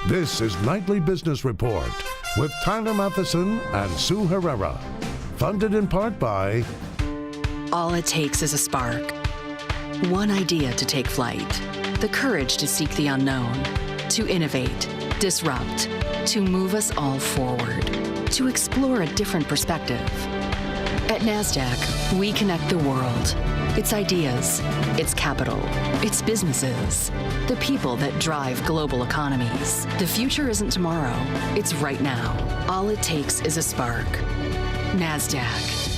This is Nightly Business Report with Tyler Matheson and Sue Herrera. Funded in part by... All it takes is a spark. One idea to take flight. The courage to seek the unknown. To innovate, disrupt, to move us all forward. To explore a different perspective. At NASDAQ, we connect the world. Its ideas, its capital, its businesses, the people that drive global economies. The future isn't tomorrow, it's right now. All it takes is a spark. NASDAQ.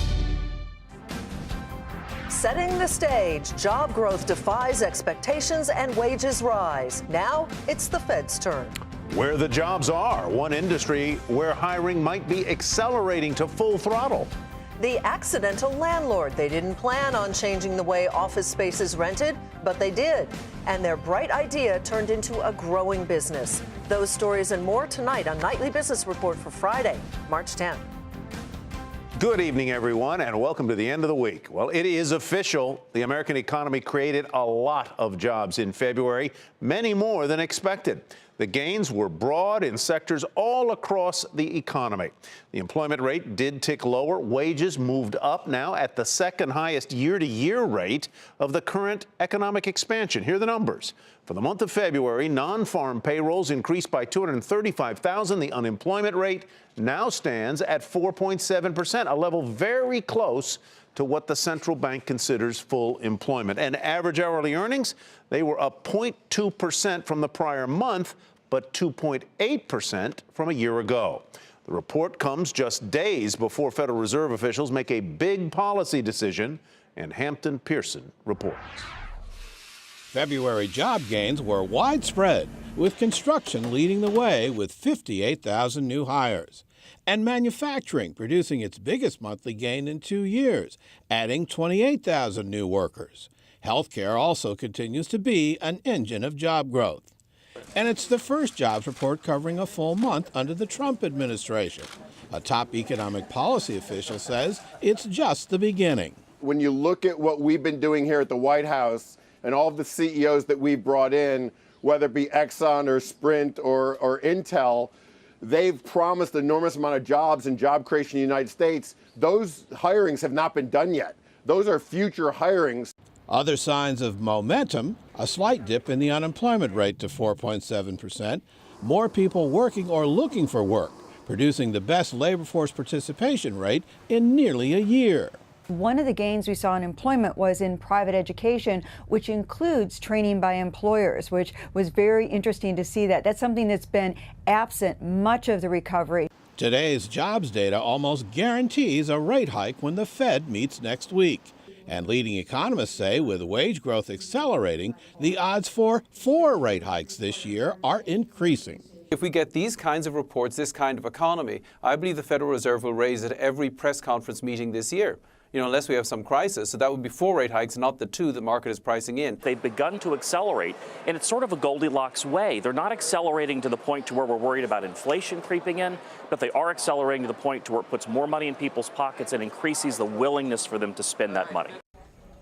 Setting the stage, job growth defies expectations and wages rise. Now it's the Fed's turn. Where the jobs are, one industry where hiring might be accelerating to full throttle. The accidental landlord. They didn't plan on changing the way office space is rented, but they did. And their bright idea turned into a growing business. Those stories and more tonight on Nightly Business Report for Friday, March 10th. Good evening, everyone, and welcome to the end of the week. Well, it is official. The American economy created a lot of jobs in February, many more than expected. The gains were broad in sectors all across the economy. The employment rate did tick lower. Wages moved up now at the second highest year-to-year rate of the current economic expansion. Here are the numbers. For the month of February, non-farm payrolls increased by 235,000. The unemployment rate now stands at 4.7%, a level very close to what the central bank considers full employment. And average hourly earnings, they were up 0.2% from the prior month, but 2.8% from a year ago. The report comes just days before Federal Reserve officials make a big policy decision, and Hampton Pearson reports. February job gains were widespread, with construction leading the way with 58,000 new hires, and manufacturing producing its biggest monthly gain in 2 years, adding 28,000 new workers. Healthcare also continues to be an engine of job growth. And it's the first jobs report covering a full month under the Trump administration. A top economic policy official says it's just the beginning. When you look at what we've been doing here at the White House and all of the CEOs that we've brought in, whether it be Exxon or Sprint or Intel, they've promised an enormous amount of jobs and job creation in the United States. Those hirings have not been done yet. Those are future hirings. Other signs of momentum, a slight dip in the unemployment rate to 4.7%, more people working or looking for work, producing the best labor force participation rate in nearly a year. One of the gains we saw in employment was in private education, which includes training by employers, which was very interesting to see that. That's something that's been absent much of the recovery. Today's jobs data almost guarantees a rate hike when the Fed meets next week. And leading economists say with wage growth accelerating, the odds for 4 rate hikes this year are increasing. If we get these kinds of reports, this kind of economy, I believe the Federal Reserve will raise at every press conference meeting this year. Unless we have some crisis. So that would be 4 rate hikes, not the 2 the market is pricing in. They've begun to accelerate, and it's sort of a Goldilocks way. They're not accelerating to the point to where we're worried about inflation creeping in, but they are accelerating to the point to where it puts more money in people's pockets and increases the willingness for them to spend that money.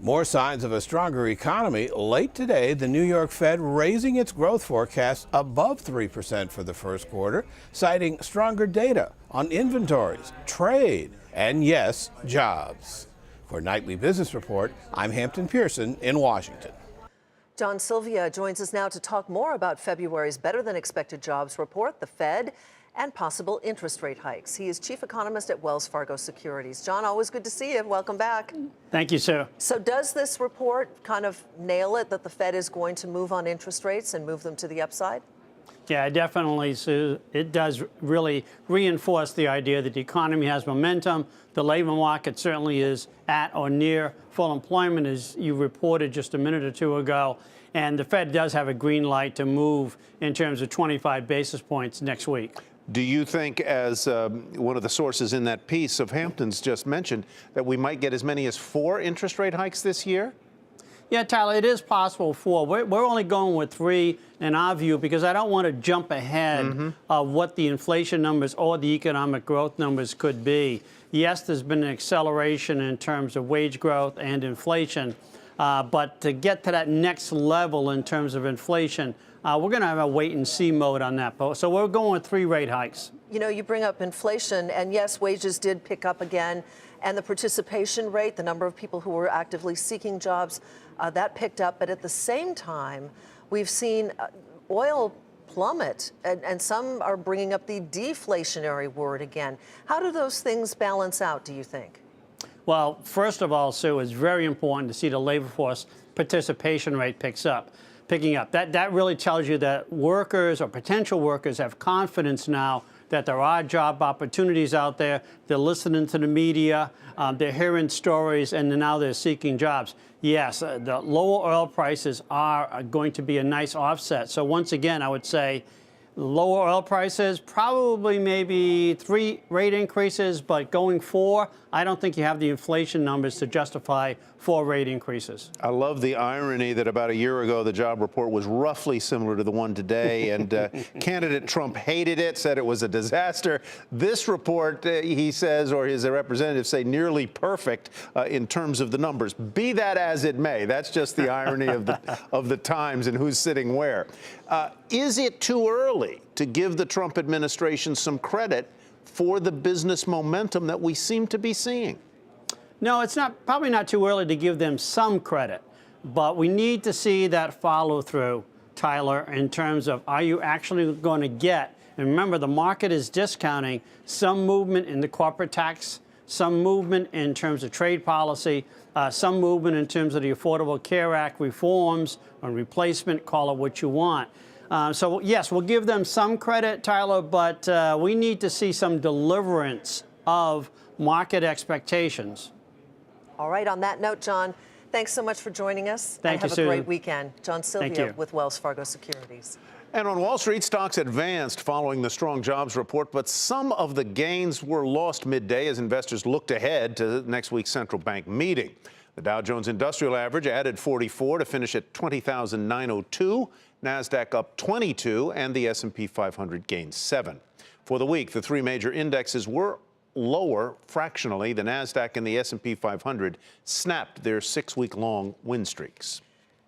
More signs of a stronger economy. Late today, the New York Fed raising its growth forecast above 3% for the first quarter, citing stronger data on inventories, trade, and yes, jobs. For Nightly Business Report, I'm Hampton Pearson in Washington. John Sylvia joins us now to talk more about February's better-than-expected jobs report, the Fed, and possible interest rate hikes. He is chief economist at Wells Fargo Securities. John, always good to see you. Welcome back. Thank you, Sue. So does this report kind of nail it that the Fed is going to move on interest rates and move them to the upside? Yeah, definitely, Sue. It does really reinforce the idea that the economy has momentum. The labor market certainly is at or near full employment, as you reported just a minute or two ago. And the Fed does have a green light to move in terms of 25 basis points next week. Do you think, as one of the sources in that piece of Hampton's just mentioned, that we might get as many as 4 interest rate hikes this year? Yeah, Tyler, it is possible 4. We're only going with 3 in our view because I don't want to jump ahead of what the inflation numbers or the economic growth numbers could be. Yes, there's been an acceleration in terms of wage growth and inflation, but to get to that next level in terms of inflation, we're going to have a wait-and-see mode on that. So we're going with 3 rate hikes. You know, you bring up inflation, and yes, wages did pick up again, and the participation rate, the number of people who were actively seeking jobs, that picked up. But at the same time, we've seen oil plummet, and some are bringing up the deflationary word again. How do those things balance out, do you think? Well, first of all, Sue, it's very important to see the labor force participation rate picking up. That really tells you that workers or potential workers have confidence now that there are job opportunities out there. They're listening to the media, they're hearing stories, and now they're seeking jobs. Yes, the lower oil prices are going to be a nice offset. So once again, I would say lower oil prices, probably maybe 3 rate increases, but going 4, I don't think you have the inflation numbers to justify 4 rate increases. I love the irony that about a year ago, the job report was roughly similar to the one today, and candidate Trump hated it, said it was a disaster. This report, he says, or his representatives say, nearly perfect in terms of the numbers. Be that as it may, that's just the irony of the times and who's sitting where. Is it too early to give the Trump administration some credit for the business momentum that we seem to be seeing? No, it's probably not too early to give them some credit, but we need to see that follow through, Tyler, in terms of are you actually going to get, and remember the market is discounting some movement in the corporate tax, some movement in terms of trade policy, some movement in terms of the Affordable Care Act reforms or replacement, call it what you want. So, yes, we'll give them some credit, Tyler, but we need to see some deliverance of market expectations. All right. On that note, John, thanks so much for joining us. Thank you, Have a Susan. great weekend. John Silvio with Wells Fargo Securities. And on Wall Street, stocks advanced following the strong jobs report, but some of the gains were lost midday as investors looked ahead to next week's central bank meeting. The Dow Jones Industrial Average added 44 to finish at 20,902. NASDAQ up 22, and the S&P 500 gained 7. For the week, the 3 major indexes were lower fractionally. The NASDAQ and the S&P 500 snapped their 6-week-long win streaks.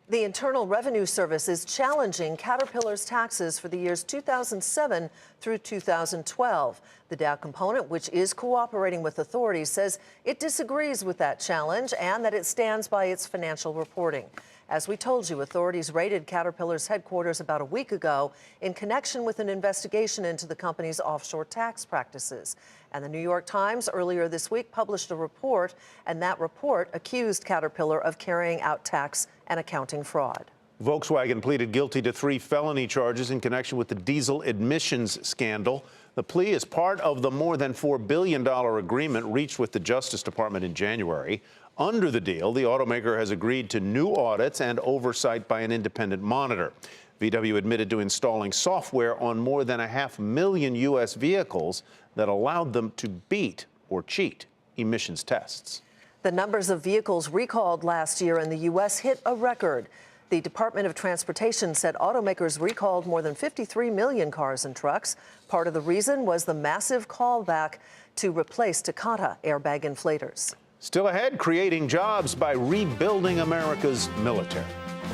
The Internal Revenue Service is challenging Caterpillar's taxes for the years 2007 through 2012. The Dow component, which is cooperating with authorities, says it disagrees with that challenge and that it stands by its financial reporting. As we told you, authorities raided Caterpillar's headquarters about a week ago in connection with an investigation into the company's offshore tax practices. And the New York Times earlier this week published a report, and that report accused Caterpillar of carrying out tax and accounting fraud. Volkswagen pleaded guilty to 3 felony charges in connection with the diesel emissions scandal. The plea is part of the more than $4 billion agreement reached with the Justice Department in January. Under the deal, the automaker has agreed to new audits and oversight by an independent monitor. VW admitted to installing software on more than 500,000 U.S. vehicles that allowed them to beat or cheat emissions tests. The numbers of vehicles recalled last year in the U.S. hit a record. The Department of Transportation said automakers recalled more than 53 million cars and trucks. Part of the reason was the massive callback to replace Takata airbag inflators. Still ahead, creating jobs by rebuilding America's military.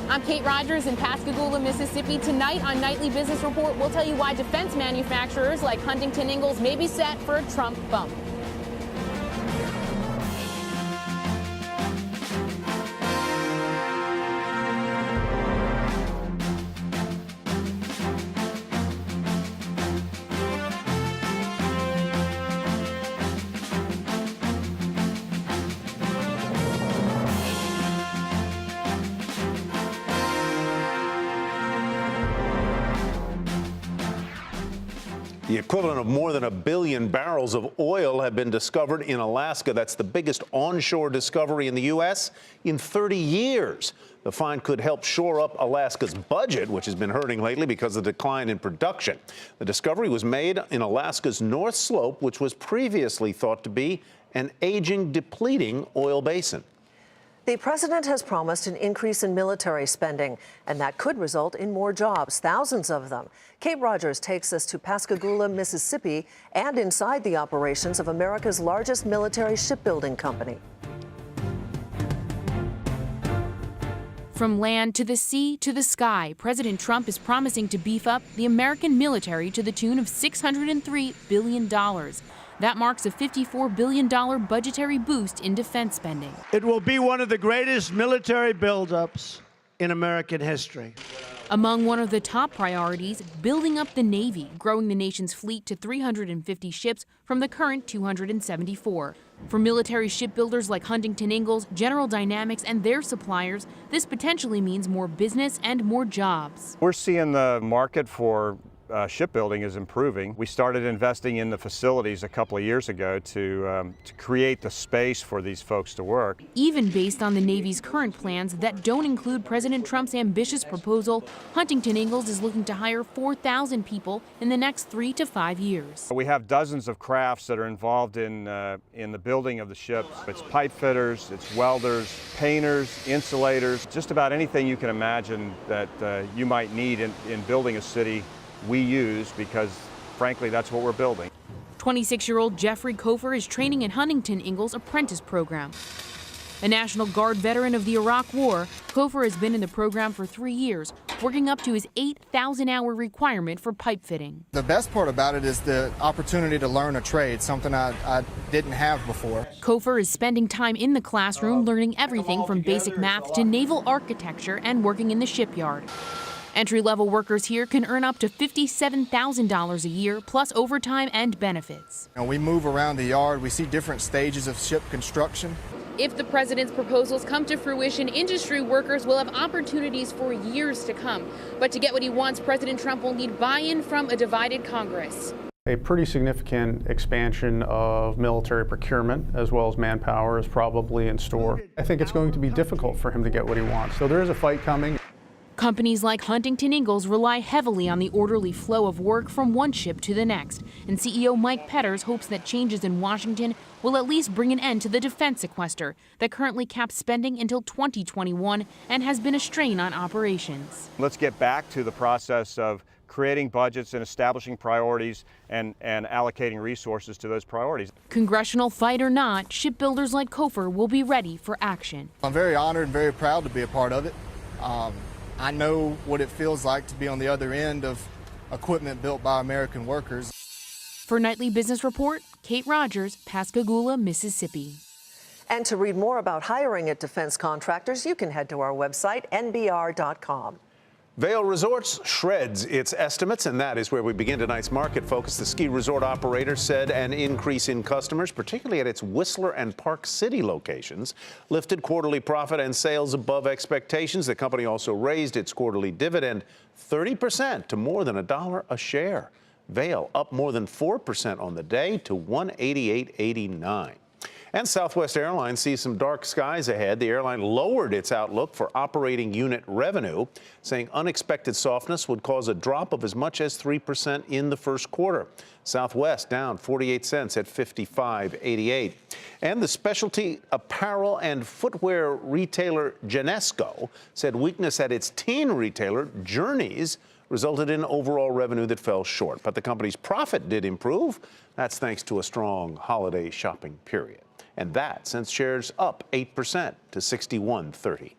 I'm Kate Rogers in Pascagoula, Mississippi. Tonight on Nightly Business Report, we'll tell you why defense manufacturers like Huntington Ingalls may be set for a Trump bump. The equivalent of more than 1 billion barrels of oil have been discovered in Alaska. That's the biggest onshore discovery in the U.S. in 30 years. The find could help shore up Alaska's budget, which has been hurting lately because of the decline in production. The discovery was made in Alaska's North Slope, which was previously thought to be an aging, depleting oil basin. The president has promised an increase in military spending, and that could result in more jobs, thousands of them. Kate Rogers takes us to Pascagoula, Mississippi, and inside the operations of America's largest military shipbuilding company. From land to the sea to the sky, President Trump is promising to beef up the American military to the tune of $603 billion. That marks a $54 billion budgetary boost in defense spending. It will be one of the greatest military buildups in American history. Among one of the top priorities, building up the Navy, growing the nation's fleet to 350 ships from the current 274. For military shipbuilders like Huntington Ingalls, General Dynamics, and their suppliers, this potentially means more business and more jobs. We're seeing the market for shipbuilding is improving. We started investing in the facilities a couple of years ago to create the space for these folks to work. Even based on the Navy's current plans that don't include President Trump's ambitious proposal, Huntington Ingalls is looking to hire 4,000 people in the next 3 to 5 years. We have dozens of crafts that are involved in the building of the ships. It's pipe fitters, it's welders, painters, insulators, just about anything you can imagine that you might need in building a city. We use because, frankly, that's what we're building. 26-year-old Jeffrey Kofer is training in Huntington Ingalls' apprentice program. A National Guard veteran of the Iraq War, Kofer has been in the program for 3 years, working up to his 8,000-hour requirement for pipe fitting. The best part about it is the opportunity to learn a trade, something I didn't have before. Kofer is spending time in the classroom learning everything from basic math to naval architecture and working in the shipyard. Entry-level workers here can earn up to $57,000 a year, plus overtime and benefits. We move around the yard, we see different stages of ship construction. If the president's proposals come to fruition, industry workers will have opportunities for years to come. But to get what he wants, President Trump will need buy-in from a divided Congress. A pretty significant expansion of military procurement as well as manpower is probably in store. I think it's going to be difficult for him to get what he wants. So there is a fight coming. Companies like Huntington Ingalls rely heavily on the orderly flow of work from one ship to the next, and CEO Mike Petters hopes that changes in Washington will at least bring an end to the defense sequester that currently caps spending until 2021 and has been a strain on operations. Let's get back to the process of creating budgets and establishing priorities and allocating resources to those priorities. Congressional fight or not, shipbuilders like Kofer will be ready for action. I'm very honored and very proud to be a part of it. I know what it feels like to be on the other end of equipment built by American workers. For Nightly Business Report, Kate Rogers, Pascagoula, Mississippi. And to read more about hiring at defense contractors, you can head to our website, nbr.com. Vail Resorts shreds its estimates, and that is where we begin tonight's market focus. The ski resort operator said an increase in customers, particularly at its Whistler and Park City locations, lifted quarterly profit and sales above expectations. The company also raised its quarterly dividend 30% to more than $1 a share. Vail up more than 4% on the day to $188.89. And Southwest Airlines sees some dark skies ahead. The airline lowered its outlook for operating unit revenue, saying unexpected softness would cause a drop of as much as 3% in the first quarter. Southwest down 48 cents at $55.88. And the specialty apparel and footwear retailer Genesco said weakness at its teen retailer Journeys resulted in overall revenue that fell short. But the company's profit did improve. That's thanks to a strong holiday shopping period. And that sent shares up 8% to 61.30.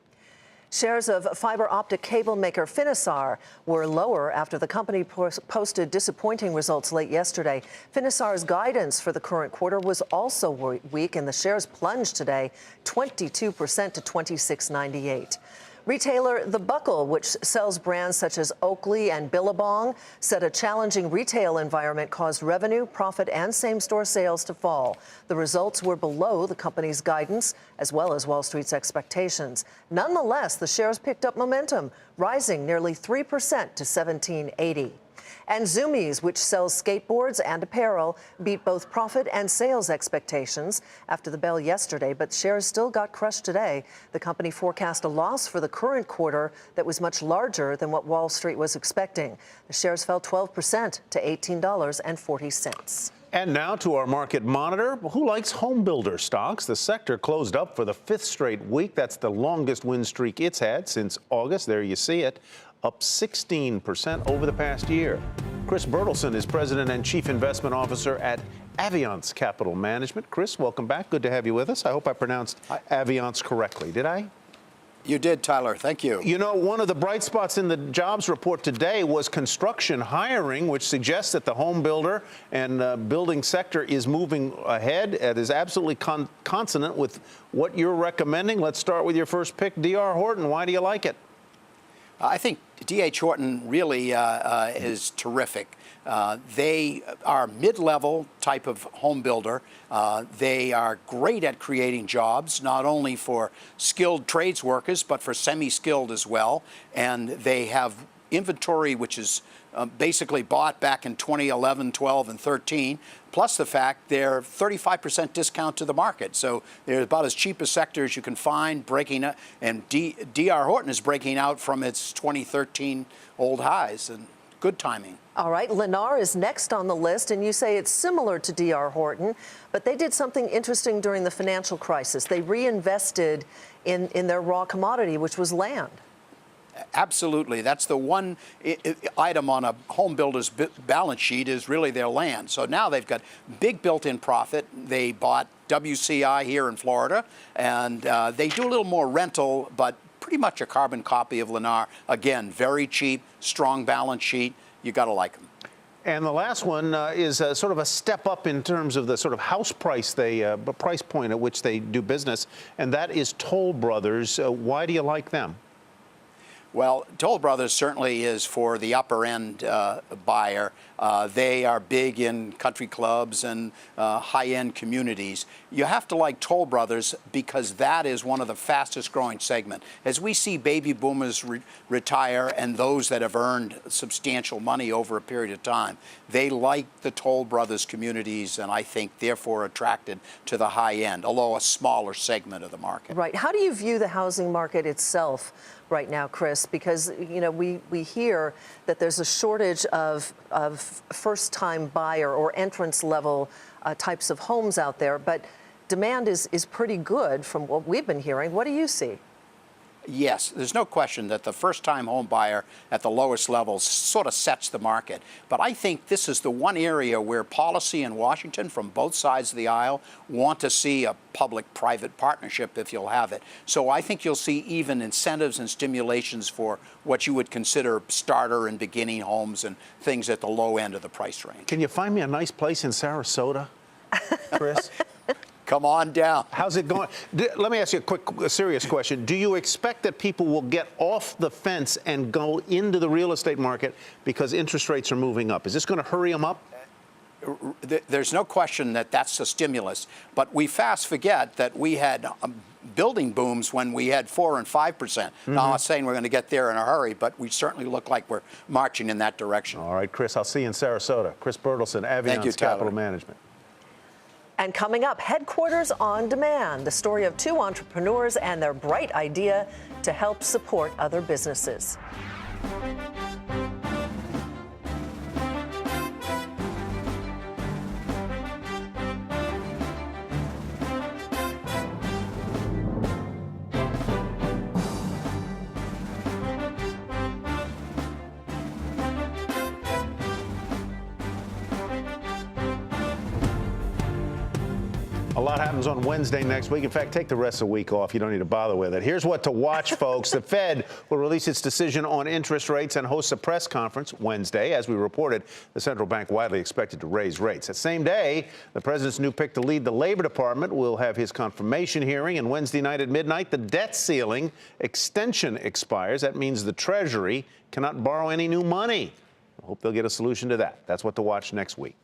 Shares of fiber optic cable maker Finisar were lower after the company posted disappointing results late yesterday. Finisar's guidance for the current quarter was also weak, and the shares plunged today 22% to $26.98. Retailer The Buckle, which sells brands such as Oakley and Billabong, said a challenging retail environment caused revenue, profit, and same-store sales to fall. The results were below the company's guidance, as well as Wall Street's expectations. Nonetheless, the shares picked up momentum, rising nearly 3% to $17.80. And Zumiez, which sells skateboards and apparel, beat both profit and sales expectations after the bell yesterday, but shares still got crushed today. The company forecast a loss for the current quarter that was much larger than what Wall Street was expecting. The shares fell 12% to $18.40. And now to our market monitor. Who likes home builder stocks? The sector closed up for the 5th straight week. That's the longest win streak it's had since August. There you see it, up 16% over the past year. Chris Bertelsen is President and Chief Investment Officer at Aviance Capital Management. Chris, welcome back. Good to have you with us. I hope I pronounced Aviance correctly. Did I? You did, Tyler. Thank you. You know, one of the bright spots in the jobs report today was construction hiring, which suggests that the home builder and building sector is moving ahead. It is absolutely consonant with what you're recommending. Let's start with your first pick, D.R. Horton. Why do you like it? I think D.H. Horton really is terrific. They are mid-level type of home builder. They are great at creating jobs, not only for skilled trades workers, but for semi-skilled as well. And they have inventory which is basically bought back in 2011, 12, and 13, plus the fact they're 35% discount to the market. So they're about as cheap a sector as you can find, breaking up. And D.R. Horton is breaking out from its 2013 old highs, and good timing. All right, Lennar is next on the list, and you say it's similar to D.R. Horton, but they did something interesting during the financial crisis. They reinvested in their raw commodity, which was land. Absolutely. That's the one item on a home builder's balance sheet is really their land. So now they've got big built-in profit. They bought WCI here in Florida, and they do a little more rental, but pretty much a carbon copy of Lennar. Again, very cheap, strong balance sheet. You got to like them. And the last one is sort of a step up in terms of the sort of house price price point at which they do business, and that is Toll Brothers. Why do you like them? Well, Toll Brothers certainly is for the upper end buyer. They are big in country clubs and high-end communities. You have to like Toll Brothers because that is one of the fastest growing segment. As we see baby boomers retire and those that have earned substantial money over a period of time, they like the Toll Brothers communities and I think therefore attracted to the high end, although a smaller segment of the market. Right. How do you view the housing market itself right now, Chris? Because, you know, we hear that there's a shortage of first-time buyer or entrance-level types of homes out there, but demand is pretty good from what we've been hearing. What do you see? Yes, there's no question that the first-time home buyer at the lowest levels sort of sets the market. But I think this is the one area where policy in Washington from both sides of the aisle want to see a public-private partnership if you'll have it. So I think you'll see even incentives and stimulations for what you would consider starter and beginning homes and things at the low end of the price range. Can you find me a nice place in Sarasota, Chris? Come on down. How's it going? Let me ask you a serious question. Do you expect that people will get off the fence and go into the real estate market because interest rates are moving up? Is this going to hurry them up? There's no question that that's a stimulus. But we fast forget that we had building booms when we had 4% and 5%. Now, I'm not saying we're going to get there in a hurry, but we certainly look like we're marching in that direction. All right, Chris, I'll see you in Sarasota. Chris Bertelsen, Aviance Capital Management. And coming up, Headquarters on Demand, the story of two entrepreneurs and their bright idea to help support other businesses. A lot happens on Wednesday next week. In fact, take the rest of the week off. You don't need to bother with it. Here's what to watch, folks. The Fed will release its decision on interest rates and host a press conference Wednesday. As we reported, the central bank widely expected to raise rates. That same day, the president's new pick to lead the Labor Department will have his confirmation hearing. And Wednesday night at midnight, the debt ceiling extension expires. That means the Treasury cannot borrow any new money. I hope they'll get a solution to that. That's what to watch next week.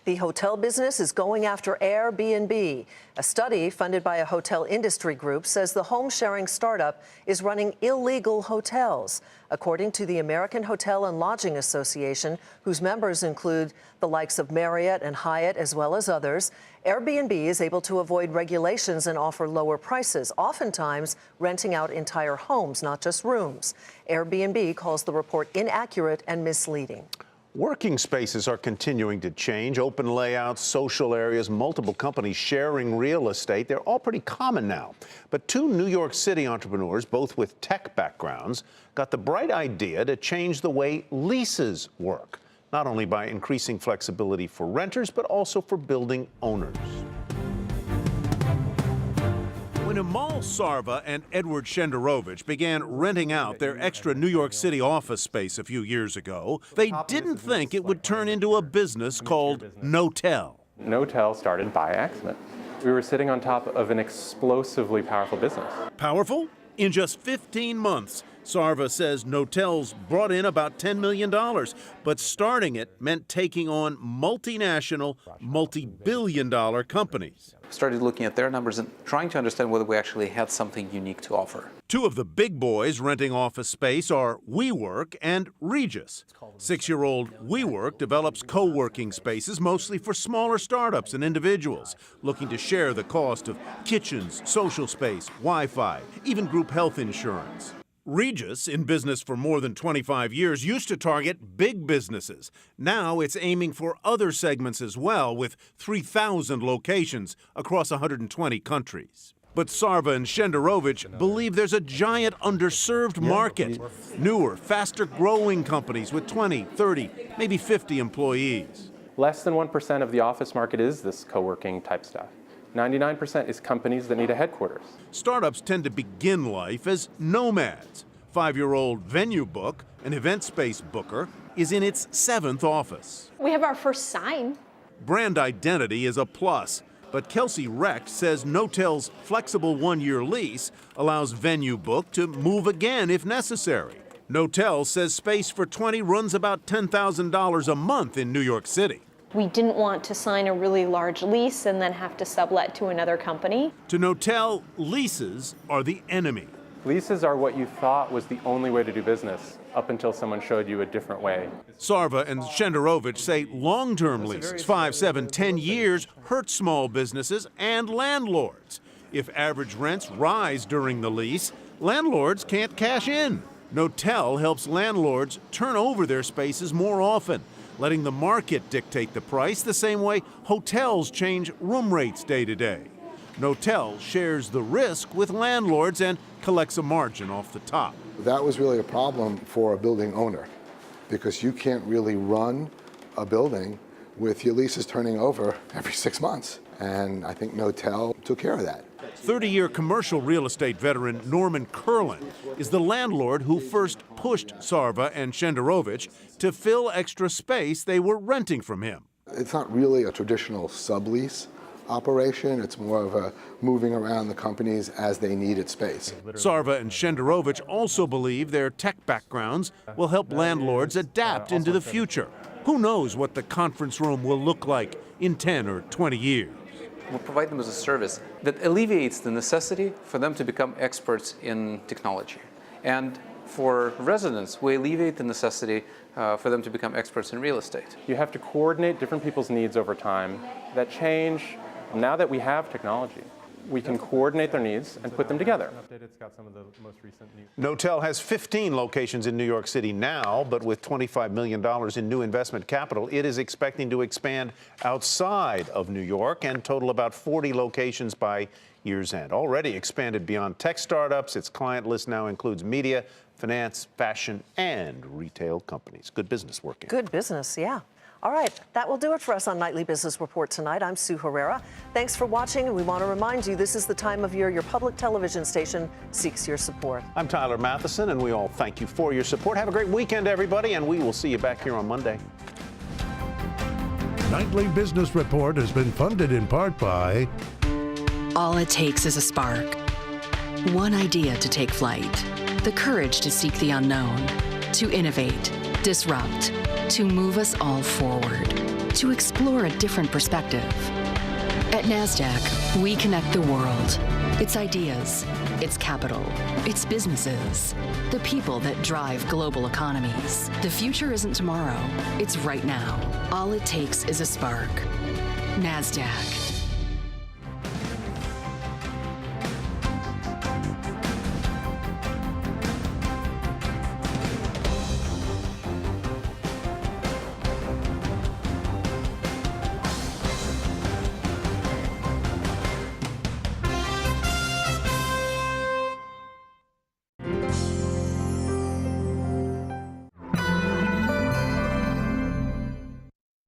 The hotel business is going after Airbnb. A study funded by a hotel industry group says the home-sharing startup is running illegal hotels. According to the American Hotel and Lodging Association, whose members include the likes of Marriott and Hyatt, as well as others, Airbnb is able to avoid regulations and offer lower prices, oftentimes renting out entire homes, not just rooms. Airbnb calls the report inaccurate and misleading. Working spaces are continuing to change. Open layouts, social areas, multiple companies sharing real estate. They're all pretty common now. But two New York City entrepreneurs, both with tech backgrounds, got the bright idea to change the way leases work, not only by increasing flexibility for renters, but also for building owners. When When Amal Sarva and Edward Shenderovich began renting out their extra New York City office space a few years ago, they didn't think it would turn into a business called Knotel. Knotel started by accident. We were sitting on top of an explosively powerful business. Powerful? In just 15 months, Sarva says Knotel's brought in about $10 million, but starting it meant taking on multinational, multi-billion-dollar companies. Started looking at their numbers and trying to understand whether we actually had something unique to offer. Two of the big boys renting office space are WeWork and Regus. 6-year-old WeWork develops co-working spaces mostly for smaller startups and individuals looking to share the cost of kitchens, social space, Wi-Fi, even group health insurance. Regus, in business for more than 25 years, used to target big businesses. Now it's aiming for other segments as well, with 3,000 locations across 120 countries. But Sarva and Shenderovich believe there's a giant underserved market. Newer, faster-growing companies with 20, 30, maybe 50 employees. Less than 1% of the office market is this co-working type stuff. 99% is companies that need a headquarters. Startups tend to begin life as nomads. 5-year-old Venue Book, an event space booker, is in its 7th office. We have our first sign. Brand identity is a plus, but Kelsey Recht says Knotel's flexible 1-year lease allows Venue Book to move again if necessary. Knotel says space for 20 runs about $10,000 a month in New York City. We didn't want to sign a really large lease and then have to sublet to another company. To Knotel, leases are the enemy. Leases are what you thought was the only way to do business up until someone showed you a different way. Sarva and Shenderovich say long-term leases, 5, 7, 10 years, hurt small businesses and landlords. If average rents rise during the lease, landlords can't cash in. Knotel helps landlords turn over their spaces more often, letting the market dictate the price the same way hotels change room rates day to day. Knotel shares the risk with landlords and collects a margin off the top. That was really a problem for a building owner because you can't really run a building with your leases turning over every 6 months. And I think Knotel took care of that. 30-year commercial real estate veteran Norman Curlin is the landlord who first pushed Sarva and Shenderovich to fill extra space they were renting from him. It's not really a traditional sublease operation. It's more of a moving around the companies as they needed space. Sarva and Shenderovich also believe their tech backgrounds will help landlords adapt into the future. Who knows what the conference room will look like in 10 or 20 years. We'll provide them as a service that alleviates the necessity for them to become experts in technology. And for residents, we alleviate the necessity for them to become experts in real estate. You have to coordinate different people's needs over time that change. Now that we have technology, we can coordinate their needs and put them together. Knotel has 15 locations in New York City now, but with $25 million in new investment capital, it is expecting to expand outside of New York and total about 40 locations by year's end. Already expanded beyond tech startups, its client list now includes media, finance, fashion, and retail companies. Good business working. Good business, yeah. All right, that will do it for us on Nightly Business Report tonight. I'm Sue Herrera. Thanks for watching, and we want to remind you this is the time of year your public television station seeks your support. I'm Tyler Matheson, and we all thank you for your support. Have a great weekend, everybody, and we will see you back here on Monday. Nightly Business Report has been funded in part by... All it takes is a spark. One idea to take flight. The courage to seek the unknown. To innovate, disrupt, to move us all forward, to explore a different perspective. At NASDAQ, we connect the world, its ideas, its capital, its businesses, the people that drive global economies. The future isn't tomorrow, it's right now. All it takes is a spark. NASDAQ.